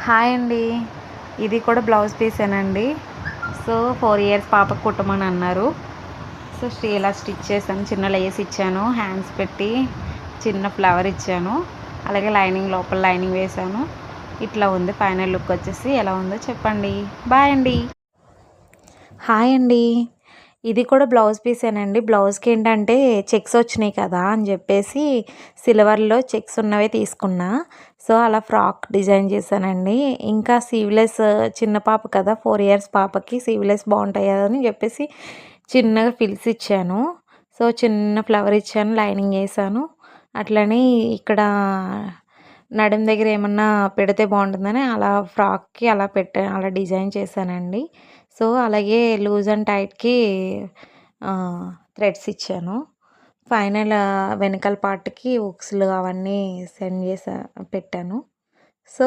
Hi అండి. ఇది కూడా బ్లౌజ్ పీసేనండి. సో 4 ఇయర్స్ పాపకు కుట్టమని అన్నారు. సో ఇలా స్టిచ్ చేశాను. చిన్న లేస్ ఇచ్చాను, హ్యాండ్స్ పెట్టి చిన్న ఫ్లవర్ ఇచ్చాను. అలాగే లైనింగ్ లోపల లైనింగ్ వేశాను. ఇట్లా ఉంది ఫైనల్ లుక్ వచ్చేసి. ఎలా ఉందో చెప్పండి. బాయ్ అండి. హాయ్ అండి. ఇది కూడా బ్లౌజ్ పీసేనండి. బ్లౌజ్కి ఏంటంటే చెక్స్ వచ్చినాయి కదా అని చెప్పేసి సిల్వర్లో చెక్స్ ఉన్నవే తీసుకున్నా. సో అలా ఫ్రాక్ డిజైన్ చేశానండి. ఇంకా సీవ్లెస్ చిన్న పాప కదా, 4 ఇయర్స్ పాపకి సీవ్లెస్ బాగుంటాయి అని చెప్పేసి చిన్నగా ఫిల్స్ ఇచ్చాను. సో చిన్న ఫ్లవర్ ఇచ్చాను, లైనింగ్ వేసాను. అట్లని ఇక్కడ నడుం దగ్గర ఏమన్నా పెడితే బాగుంటుందని అలా ఫ్రాక్కి అలా అలా డిజైన్ చేశానండి. సో అలాగే లూజ్ అండ్ టైట్కి థ్రెడ్స్ ఇచ్చాను. ఫైనల్ వెనకాల పార్ట్కి హుక్స్లు అవన్నీ పెట్టాను. సో